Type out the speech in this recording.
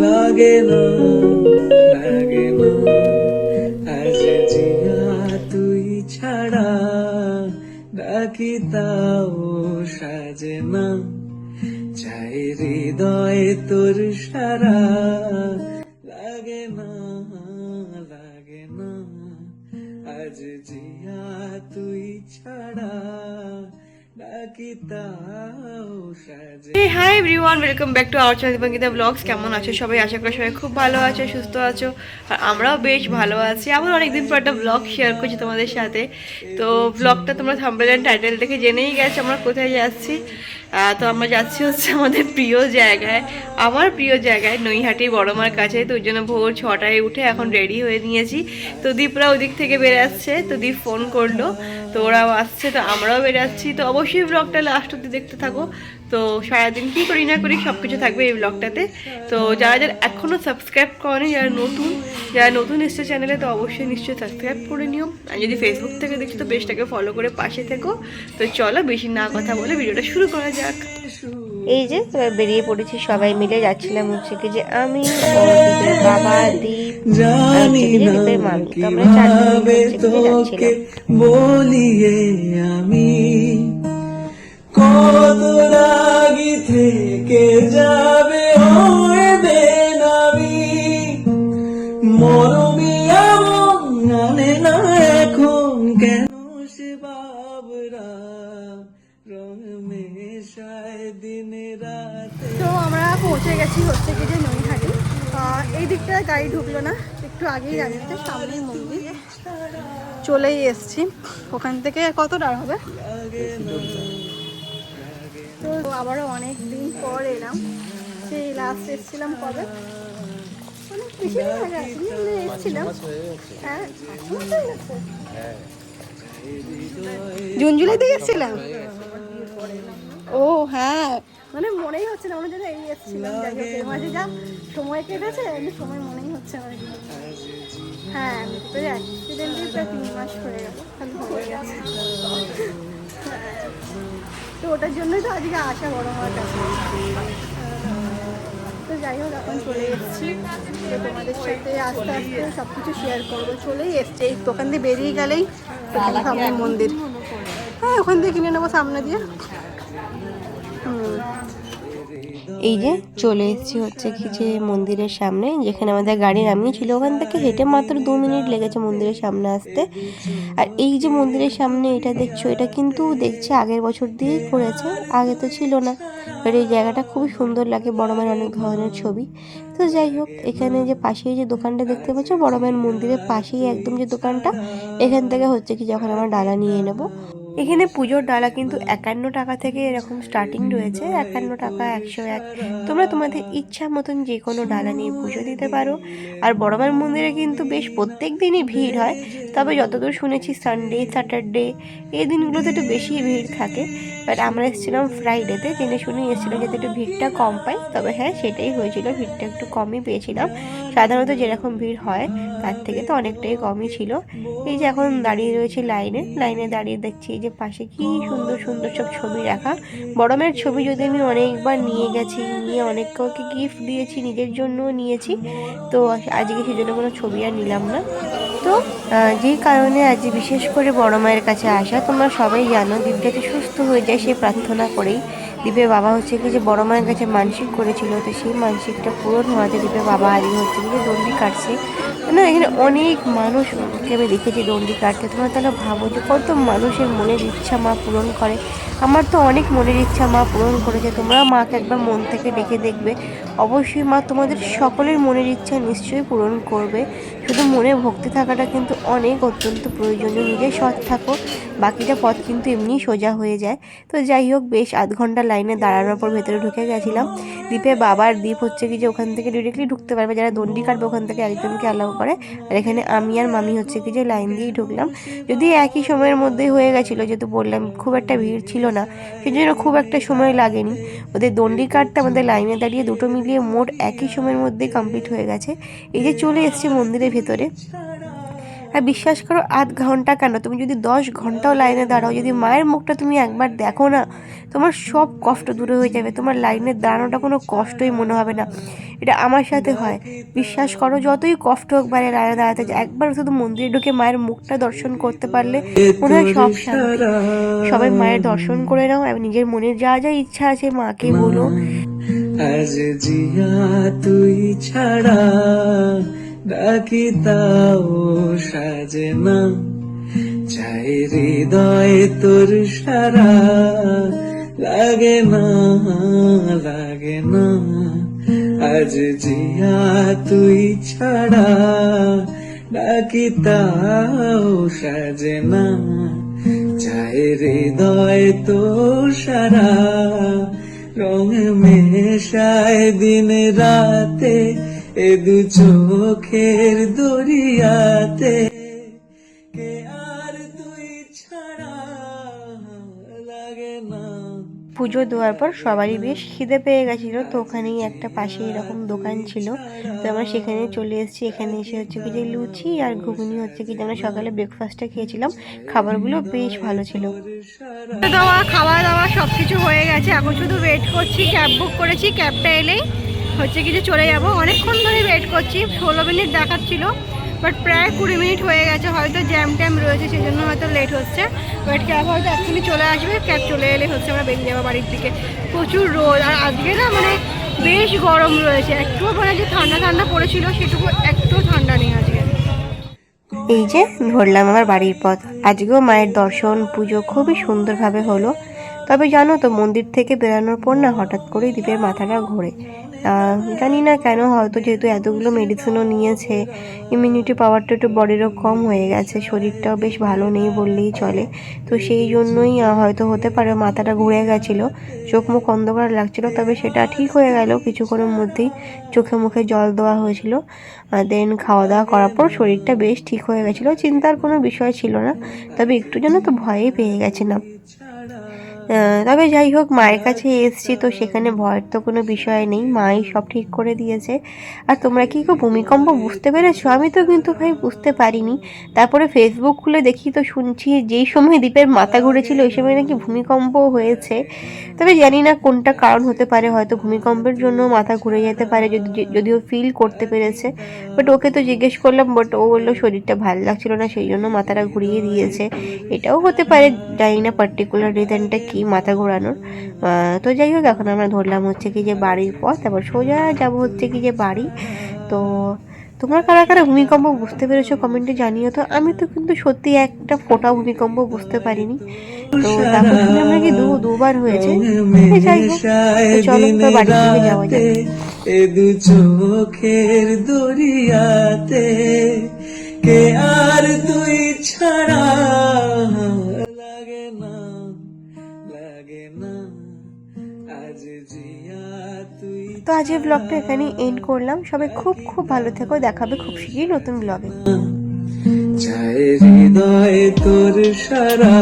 লাগে না লাগে না আজ জিয়া তুই ছাড়া ডাকি তাও সাজে না চাই হৃদয়ে তোর সারা লাগে না আজ জিয়া তুই ছাড়া ডাকি তাও সাজে। Hi everyone, welcome back to our channel Dipankita blogs. কেমন আছো সবাই? আশা করি সবাই খুব ভালো আছো, সুস্থ আছো, আর আমরাও বেশ ভালো আছি। আবার অনেকদিন পর একটা ব্লগ শেয়ার করছি তোমাদের সাথে। তো ব্লগটা তোমরা থাম্বনেল এন্ড টাইটেল দেখে জেনেই গেছো আমরা কোথায় যাচ্ছি। তো আমরা যাচ্ছি হচ্ছে আমাদের প্রিয় জায়গায়, আমার প্রিয় জায়গায় নৈহাটি বড়মার কাছে। তো ওই জন্য ভোর 6টায় উঠে এখন রেডি হয়ে নিয়েছি। তো দীপরা ওদিক থেকে বেরাচ্ছে, তো দীপ ফোন করলো, তো ওরাও আসছে, তো আমরাও বেরাচ্ছি। তো অবশ্যই ব্লগটা লাস্ট অব্দি দেখতে থাকো। তো সারাদিন কী করি না করি সব কিছু থাকবে এই ব্লগটাতে। তো যারা যারা এখনও সাবস্ক্রাইব করেনি, যারা নতুন এসছে চ্যানেলে, তো অবশ্যই নিশ্চয়ই সাবস্ক্রাইব করে নিও। আর যদি ফেসবুক থেকে দেখছো তো পেজটাকে ফলো করে পাশে থেকো। তো চলো বেশি না কথা বলে ভিডিওটা শুরু করা যাক। এই যে এবার বেরিয়ে পড়েছি, সবাই মিলে যাচ্ছিলাম হচ্ছে কি যে আমি, বাবা, দীপ, দীপের মামি। তো আমরা চারজন মিলে হচ্ছে কি যাচ্ছিলাম। বলিয়ে আমি কত লাগি থেকে যাবে ওই বেনামি মরমি এমন জানে না এখন কেন সে বাবরা রং মেশায় দিন রাতে। তো আমরা পৌঁছে গেছি হচ্ছে কি যে নৈহাটি। এই দিকটায় গাড়ি ঢুকলো না, একটু আগেই যাচ্ছে, সামনেই মন্দির। চলেই এসছি। ওখান থেকে কত দাঁড় হবে? তো আবারও অনেক দিন পর এলাম। সেই লাস্ট এসেছিলাম কবে, অনেক বেশি দিন আগে এসেছিলাম। হ্যাঁ, জুন জুলাইতে এসেছিলাম। ও হ্যাঁ, মানে মনেই হচ্ছে না, মনে হচ্ছে এই এসেছিলাম। যাই হোক, এর মাঝে যা সময় কেটেছে, এমনি সময় মনেই হচ্ছে না। হ্যাঁ, তো অ্যাক্সিডেন্টলি প্রায় 3 মাস হয়ে গেল, হয়ে গেছে। তো ওটার জন্যই তো আজকে আসা বড় আমার কাছে। তো যাই হোক, এখন চলে এসেছি। তো তোমাদের সাথে আস্তে আস্তে সব কিছু শেয়ার করবো। চলেই এসছে, এই দোকান দিয়ে বেরিয়ে গেলেই সামনে মন্দির। হ্যাঁ, ওখান দিয়ে কিনে নেবো সামনে দিয়ে। এই যে চলে এসেছি হচ্ছে কি যে মন্দিরের সামনে, যেখানে আমাদের গাড়ি নামিয়েছিল। ওখান থেকে হেঁটে মাত্র 2 মিনিট লেগেছে মন্দিরের সামনে আসতে। আর এই যে মন্দিরের সামনে এটা দেখছো, এটা কিন্তু দেখছি আগের বছর দিয়েই করেছে, আগে তো ছিল না। আর এই জায়গাটা খুবই সুন্দর লাগে, বড় মায়ের অনেক ধরনের ছবি। তো যাই হোক, এখানে যে পাশেই যে দোকানটা দেখতে পাচ্ছ, বড় মায়ের মন্দিরের পাশেই একদম যে দোকানটা, এখান থেকে হচ্ছে কি যখন আমরা ডালা নিয়ে নেবো। এখানে পুজোর ডালা কিন্তু 51 টাকা থেকে এরকম স্টার্টিং রয়েছে, 51 টাকা, 101। তোমরা তোমাদের ইচ্ছা মতন যে কোনো ডালা নিয়ে পুজো দিতে পারো। আর বড়মার মন্দিরে কিন্তু বেশ প্রত্যেক দিনই ভিড় হয়, তবে যতদূর শুনেছি সানডে, স্যাটারডে এই দিনগুলোতে একটু বেশি ভিড় থাকে। বাট আমরা এসেছিলাম ফ্রাইডেতে, জেনে শুনে এসেছিলাম যাতে একটু ভিড়টা কম পাই। তবে হ্যাঁ, সেটাই হয়েছিল, ভিড়টা একটু কমই পেয়েছিলাম। সাধারণত যেরকম ভিড় হয় তার থেকে তো অনেকটাই কমই ছিল। এই যে এখন দাঁড়িয়ে রয়েছে লাইনে দাঁড়িয়ে দেখছি এই যে পাশে কি সুন্দর সুন্দর সব ছবি রাখা। বড় মায়ের ছবি যদি আমি অনেকবার নিয়ে গেছি, নিয়ে অনেক কাউকে গিফট দিয়েছি, নিজের জন্যও নিয়েছি। তো আজকে সেজন্য কোনো ছবি আর নিলাম না। তো যেই কারণে আজ বিশেষ করে বড় মায়ের কাছে আসা, তোমরা সবাই জানো দীপ যাতে সুস্থ হয়ে যায় সেই প্রার্থনা করেই। দীপের বাবা হচ্ছে কি যে বড় মায়ের কাছে মানসিক করেছিল, তো সেই মানসিকটা পূরণ হওয়াতে দীপের বাবা আজকে হচ্ছে কি যে দণ্ডি কাটছে। না, এখানে অনেক মানুষকে আমি দেখেছি দণ্ডি কাটতে। তোমরা তাহলে ভাবো যে কত মানুষের মনের ইচ্ছা মা পূরণ করে। আমার তো অনেক মনের ইচ্ছা মা পূরণ করেছে। তোমরা মাকে একবার মন থেকে ডেকে দেখবে, অবশ্যই মা তোমাদের সকলের মনের ইচ্ছা নিশ্চয়ই পূরণ করবে। শুধু মনে ভক্তি থাকাটা কিন্তু অনেক অত্যন্ত প্রয়োজনীয়। নিজে সৎ থাকো, বাকিটা পথ কিন্তু এমনিই সোজা হয়ে যায়। তো যাই হোক, বেশ আধ ঘন্টা লাইনে দাঁড়ানোর পর ভেতরে ঢুকে গেছিলাম। দীপের বাবার দীপ হচ্ছে কি যে ওখান থেকে ডিরেক্টলি ঢুকতে পারবে, যারা দণ্ডি কাটবে ওখান থেকে একজনকে অ্যালাউ করে। আর এখানে আমি আর মামি হচ্ছে কি যে লাইন দিয়েই ঢুকলাম। যদি একই সময়ের মধ্যেই হয়ে গেছিলো, যেহেতু বললাম খুব একটা ভিড় ছিল না, সেই জন্য খুব একটা সময় লাগেনি। ওদের দণ্ডি কাটতে আমাদের লাইনে দাঁড়িয়ে দুটো মিলিয়ে মোট একই সময়ের মধ্যেই কমপ্লিট হয়ে গেছে। এই যে চলে এসছে মন্দিরের ভেতরে। আর বিশ্বাস করো, আধ ঘন্টা কেন, তুমি যদি 10 ঘন্টাও লাইনে দাঁড়াও, যদি মায়ের মুখটা তুমি একবার দেখো না, তোমার সব কষ্ট দূরে হয়ে যাবে। তোমার লাইনে দাঁড়ানোটা কোনো কষ্টই মনে হবে না। এটা আমার সাথে হয়। বিশ্বাস করো, যতই কষ্ট হোক বাইরে লাইনে দাঁড়াতে, একবার শুধু মন্দিরে ঢুকে মায়ের মুখটা দর্শন করতে পারলে মনে হয় সব শান্তি। সবাই মায়ের দর্শন করে নাও এবং নিজের মনের যা যা ইচ্ছা আছে মাকে বলো। আজ জিয়া তুই ছাড়া ডাকি তাও সাজে না, চাই হৃদয় তোর সারা, লাগে না লাগে না। আজ জিয়া তুই ছাড়া ডাকি তাও সাজে না, চাই হৃদয় তোর সারা, রং মেশায় দিন রাতে এ দু চোখের দরিয়াতে, কে আর তুই ছাড়া লাগে না। পুজো দেওয়ার পর সবারই বেশ খিদে পেয়ে গেছিলো, তো ওখানেই একটা পাশে এরকম দোকান ছিল, তো আমরা সেখানে চলে এসেছি। এখানে এসে হচ্ছে কি যে লুচি আর ঘুগনি হচ্ছে কি যে আমরা সকালে ব্রেকফাস্টটা খেয়েছিলাম, খাবারগুলো বেশ ভালো ছিল। দাওয়া খাওয়া দাওয়া সব কিছু হয়ে গেছে, এখন শুধু ওয়েট করছি। ক্যাব বুক করেছি, ক্যাবটা এলেই হচ্ছে কি যে চলে যাবো। অনেকক্ষণ ধরে ওয়েট করছি, 16 মিনিট দেখাচ্ছিল, বাট প্রায় 20 মিনিট হয়ে গেছে। হয়তো জ্যাম ট্যাম রয়েছে, সেই জন্য হয়তো লেট হচ্ছে। বাট ক্যাব হয়তো এখনই চলে আসবে, ক্যাব চলে এলে হচ্ছে আমরা বেরিয়ে যাবো বাড়ির দিকে। প্রচুর রোদ, আর আজকে না মানে বেশ গরম রয়েছে, একটুও মানে যে ঠান্ডা ঠান্ডা পড়েছিল সেটুকু একটু ঠান্ডা নেই আজকে। এই যে ধরলাম আমার বাড়ির পথ। আজকেও মায়ের দর্শন পুজো খুবই সুন্দরভাবে হলো। তবে জানো তো, মন্দির থেকে বেরানোর পর না হঠাৎ করেই দীপের মাথাটা ঘোরে। জানি না কেন, হয়তো যেহেতু এতগুলো মেডিসিনও নিয়েছে, ইমিউনিটি পাওয়ারটা একটু বডিরও কম হয়ে গেছে, শরীরটাও বেশ ভালো নেই বললেই চলে, তো সেই জন্যই হয়তো হতে পারে মাথাটা ঘুরে গেছিলো, চোখ মুখ অন্ধকার লাগছিলো। তবে সেটা ঠিক হয়ে গেল কিছুক্ষণের মধ্যেই, চোখে মুখে জল দেওয়া হয়েছিল, দেন খাওয়া দাওয়া করার পর শরীরটা বেশ ঠিক হয়ে গেছিলো, চিন্তার কোনো বিষয় ছিল না। তবে একটু যেন তো ভয়েই পেয়ে গেছিলাম। তবে যাই হোক, মায়ের কাছে এসেছি তো সেখানে ভয়ের তো কোনো বিষয় নেই, মাই সব ঠিক করে দিয়েছে। আর তোমরা কি ভূমিকম্প বুঝতে পেরেছো? আমি তো কিন্তু ভাই বুঝতে পারিনি। তারপরে ফেসবুক খুলে দেখি তো শুনছি যেই সময় দ্বীপের মাথা ঘুরেছিল ওই সময় নাকি ভূমিকম্প হয়েছে। তবে জানি না কোনটা কারণ হতে পারে, হয়তো ভূমিকম্পের জন্য মাথা ঘুরে যেতে পারে, যদিও ফিল করতে পেরেছে। বাট ওকে তো জিজ্ঞেস করলাম, বাট ও বললো শরীরটা ভালো লাগছিল না, সেই জন্য মাথাটা ঘুরিয়ে দিয়েছে। এটাও হতে পারে, জানি না পার্টিকুলার রিজনটা কি মাথা ঘোরানোর। তো যাই হোক, এখন আমরা ধরলাম হচ্ছে কি যে বাড়ির পথ, আবার সোজা যাব হচ্ছে কি যে বাড়ি। তো তোমরা কারা কারা ভূমিকম্প বুঝতে পেরেছো কমেন্টে জানিও তো। আমি তো কিন্তু সত্যি একটা ফোঁটা ভূমিকম্প বুঝতে পারিনি। তো তারপর শুনলাম নাকি দুবার হয়েছে। যাই হোক, চলো তো বাড়ির দিকে যাওয়া যাক। এ দু চোখের দরিয়াতে, কে আর তুই ছাড়া লাগে না লাগে না। আজ জিয়া তুই। তো আজকের ব্লগটা এখানেই এন্ড করলাম। সবাই খুব খুব ভালো থেকো, দেখাবে খুব শীঘ্রই নতুন ব্লগে। চাই হৃদয় তোর সারা।